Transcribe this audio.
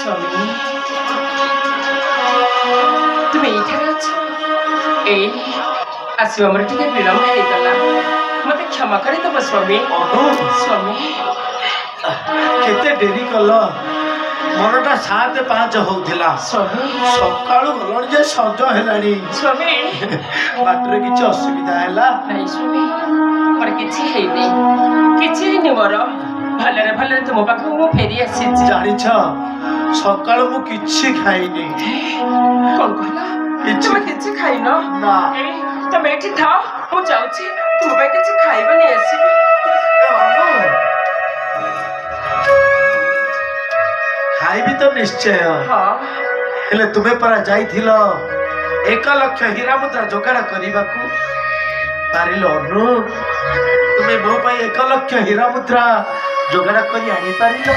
स्वामी तुम्हें ये आसवा मोर टे विलम्ब होगला मत क्षमा करदेव स्वामी स्वामी केते डेरी कल मनटा 7:05 होउथिला स्वामी सकाळु गलण जे सज हेलानी स्वामी बाटरे किछ असुविधा हैला नहीं स्वामी मोर किछि हेनी मोर भलरे भलरे तुम पाखु मु फेरी आसी जानिछ सकाळु मु किछि खाइनी कौन कहला तुम किछि खाइनो ना तुम एठी थाओ मु जाउछि तुम पे किछि खाइबा नै आसीबी खाइबी तो निश्चय हां हेले तुमे परा जाइथिलो 1 लाख हीरा मुद्रा जोगाड़ करिबाकू पारिलो अनु तुमे मो पई 1 लाख हीरा मुद्रा जोगाड़ करी आनी पारिलो